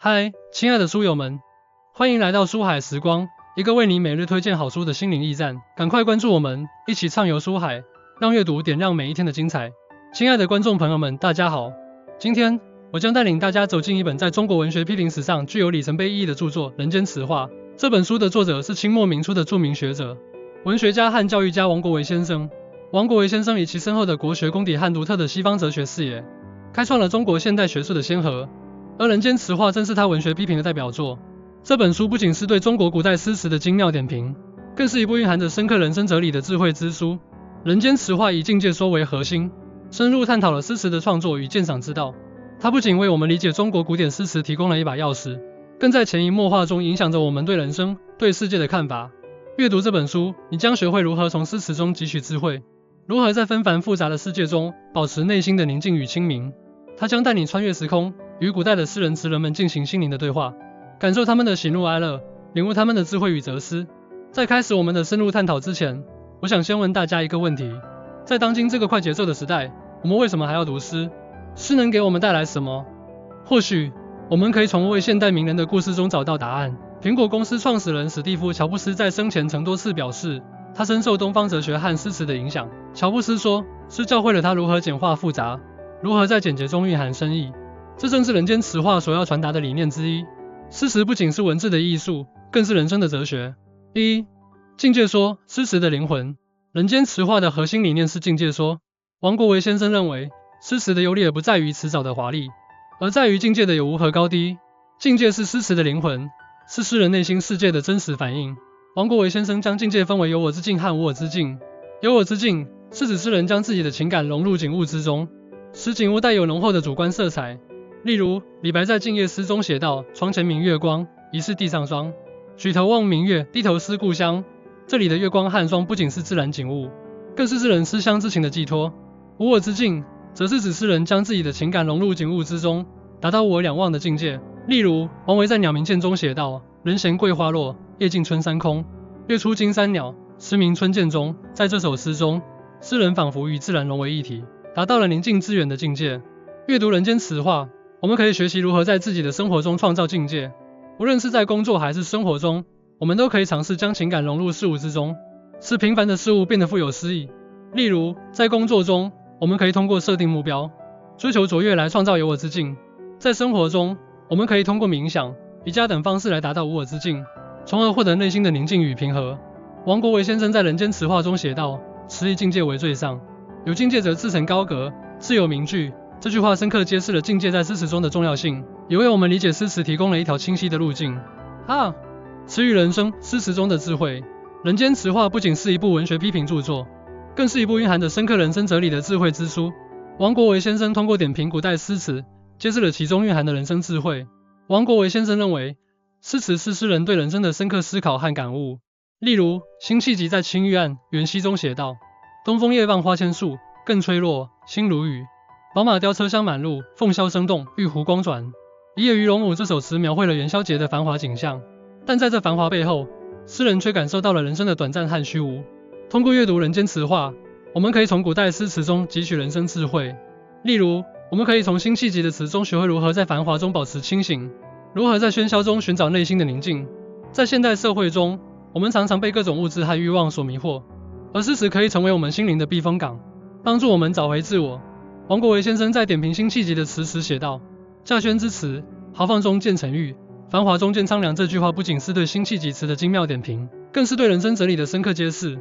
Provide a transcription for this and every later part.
嗨，亲爱的书友们，欢迎来到书海时光，一个为你每日推荐好书的心灵驿站。赶快关注我们，一起畅游书海，让阅读点亮每一天的精彩。亲爱的观众朋友们，大家好，今天我将带领大家走进一本在中国文学批评史上具有里程碑意义的著作《人间词话》。这本书的作者是清末明初的著名学者、文学家和教育家王国维先生。王国维先生以其深厚的国学功底和独特的西方哲学视野，开创了中国现代学术的先河。而《人间词话》正是他文学批评的代表作。这本书不仅是对中国古代诗词的精妙点评，更是一部蕴含着深刻人生哲理的智慧之书。《人间词话》以境界说为核心，深入探讨了诗词的创作与鉴赏之道。它不仅为我们理解中国古典诗词提供了一把钥匙，更在潜移默化中影响着我们对人生、对世界的看法。阅读这本书，你将学会如何从诗词中汲取智慧，如何在纷繁复杂的世界中保持内心的宁静与清明。它将带你穿越时空，与古代的诗人词人们进行心灵的对话，感受他们的喜怒哀乐，领悟他们的智慧与哲思。在开始我们的深入探讨之前，我想先问大家一个问题：在当今这个快节奏的时代，我们为什么还要读诗？诗能给我们带来什么？或许我们可以从位现代名人的故事中找到答案。苹果公司创始人史蒂夫·乔布斯在生前曾多次表示，他深受东方哲学和诗词的影响。乔布斯说，诗教会了他如何简化复杂，如何在简洁中蕴含深意。这正是人间词话所要传达的理念之一。诗词不仅是文字的艺术，更是人生的哲学。境界说，诗词的灵魂。人间词话的核心理念是境界说。王国维先生认为，诗词的优劣不在于词藻的华丽，而在于境界的有无和高低。境界是诗词的灵魂，是诗人内心世界的真实反映。王国维先生将境界分为有我之境和无我之境。有我之境是指诗人将自己的情感融入景物之中，使景物带有浓厚的主观色彩。例如，李白在《静夜思》中写道：“床前明月光，疑是地上霜。举头望明月，低头思故乡。”这里的月光和霜不仅是自然景物，更是诗人思乡之情的寄托。无我之境则是指诗人将自己的情感融入景物之中，达到无我两忘的境界。例如，王维在《鸟鸣涧》中写道：“人闲桂花落，夜静春山空。月出惊山鸟，时鸣春涧中。”在这首诗中，诗人仿佛与自然融为一体，达到了宁静致远的境界。阅读人间词话，我们可以学习如何在自己的生活中创造境界。无论是在工作还是生活中，我们都可以尝试将情感融入事物之中，使平凡的事物变得富有诗意。例如，在工作中，我们可以通过设定目标，追求卓越来创造有我之境；在生活中，我们可以通过冥想、瑜伽等方式来达到无我之境，从而获得内心的宁静与平和。王国维先生在《人间词话》中写道：“持以境界为最上，有境界者自成高阁，自有名句。”这句话深刻揭示了境界在诗词中的重要性，也为我们理解诗词提供了一条清晰的路径。词与人生，诗词中的智慧。《人间词话》不仅是一部文学批评著作，更是一部蕴含着深刻人生哲理的智慧之书。王国维先生通过点评古代诗词，揭示了其中蕴含的人生智慧。王国维先生认为，诗词是诗人对人生的深刻思考和感悟。例如，辛弃疾在《青玉案·元夕》中写道：“东风夜望花千树，更吹落，星如雨。宝马雕车香满路，凤箫声动，玉壶光转。”一夜鱼龙舞这首词描绘了元宵节的繁华景象，但在这繁华背后，诗人却感受到了人生的短暂和虚无。通过阅读《人间词话》，我们可以从古代诗词中汲取人生智慧。例如，我们可以从辛弃疾的词中学会如何在繁华中保持清醒，如何在喧嚣中寻找内心的宁静。在现代社会中，我们常常被各种物质和欲望所迷惑，而诗词可以成为我们心灵的避风港，帮助我们找回自我。王国维先生在点评辛弃疾的词时写道：“稼轩之词，豪放中见沉郁，繁华中见苍凉。”这句话不仅是对辛弃疾词的精妙点评，更是对人生哲理的深刻揭示。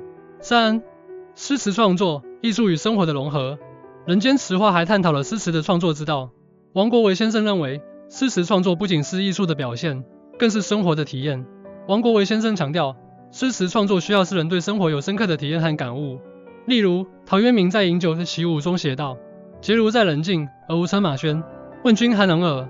诗词创作、艺术与生活的融合。人间词话还探讨了诗词的创作之道。王国维先生认为，诗词创作不仅是艺术的表现，更是生活的体验。王国维先生强调，诗词创作需要诗人对生活有深刻的体验和感悟。例如，陶渊明在《饮酒起舞》中写道：“结如在人境，而无车马喧，问君何能尔。”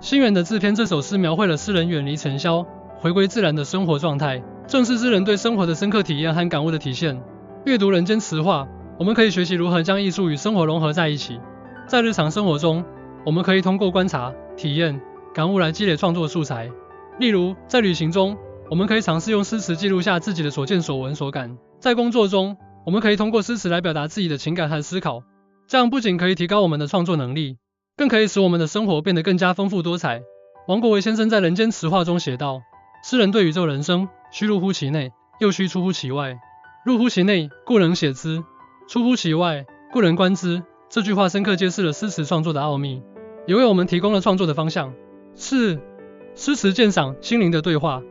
心源的自篇这首诗描绘了诗人远离尘嚣，回归自然的生活状态，正是诗人对生活的深刻体验和感悟的体现。阅读人间词话，我们可以学习如何将艺术与生活融合在一起。在日常生活中，我们可以通过观察、体验、感悟来积累创作素材。例如，在旅行中，我们可以尝试用诗词记录下自己的所见所闻所感；在工作中，我们可以通过诗词来表达自己的情感和思考。这样不仅可以提高我们的创作能力，更可以使我们的生活变得更加丰富多彩。王国维先生在《人间词话》中写道：诗人对宇宙人生，须入乎其内，又须出乎其外。入乎其内，故能写之；出乎其外，故能观之。这句话深刻揭示了诗词创作的奥秘，也为我们提供了创作的方向。4. 诗词鉴赏，心灵的对话。《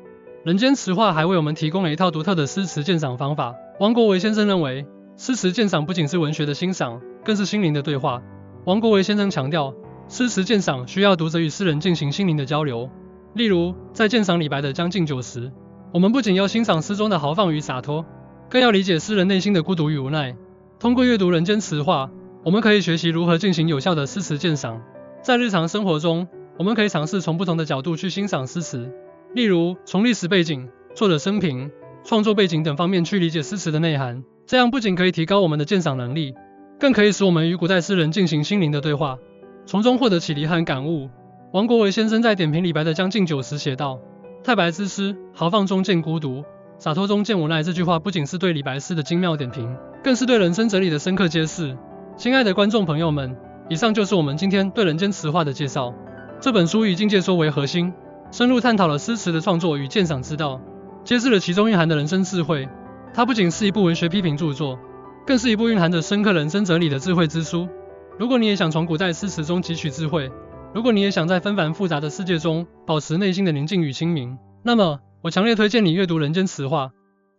人间词话》还为我们提供了一套独特的诗词鉴赏方法。王国维先生认为，诗词鉴赏不仅是文学的欣赏，更是心灵的对话。王国维先生强调，诗词鉴赏需要读者与诗人进行心灵的交流。例如，在鉴赏李白的《将进酒》时，我们不仅要欣赏诗中的豪放与洒脱，更要理解诗人内心的孤独与无奈。通过阅读《人间词话》，我们可以学习如何进行有效的诗词鉴赏。在日常生活中，我们可以尝试从不同的角度去欣赏诗词，例如从历史背景、作者生平、创作背景等方面去理解诗词的内涵。这样不仅可以提高我们的鉴赏能力，更可以使我们与古代诗人进行心灵的对话，从中获得启迪和感悟。王国维先生在点评李白的《将进酒》时写道：太白之诗，豪放中见孤独，洒脱中见无奈。这句话不仅是对李白诗的精妙点评，更是对人生哲理的深刻揭示。亲爱的观众朋友们，以上就是我们今天对《人间词话》的介绍。这本书以境界说为核心，深入探讨了诗词的创作与鉴赏之道，揭示了其中蕴含的人生智慧。它不仅是一部文学批评著作，更是一部蕴含着深刻人生哲理的智慧之书。如果你也想从古代诗词中汲取智慧，如果你也想在纷繁复杂的世界中保持内心的宁静与清明，那么我强烈推荐你阅读《人间词话》。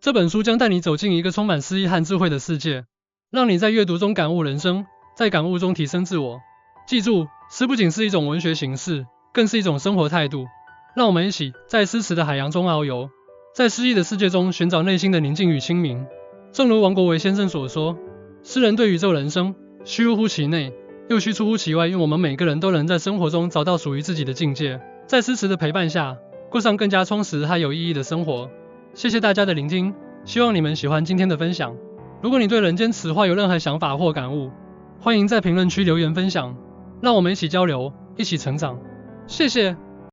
这本书将带你走进一个充满诗意和智慧的世界，让你在阅读中感悟人生，在感悟中提升自我。记住，诗不仅是一种文学形式，更是一种生活态度。让我们一起在诗词的海洋中遨游，在诗意的世界中寻找内心的宁静与清明。正如王国维先生所说，诗人对宇宙人生，须入乎其内，又须出乎其外。愿我们每个人都能在生活中找到属于自己的境界，在诗词的陪伴下，过上更加充实和有意义的生活。谢谢大家的聆听，希望你们喜欢今天的分享。如果你对《人间词话》有任何想法或感悟，欢迎在评论区留言分享，让我们一起交流，一起成长。谢谢。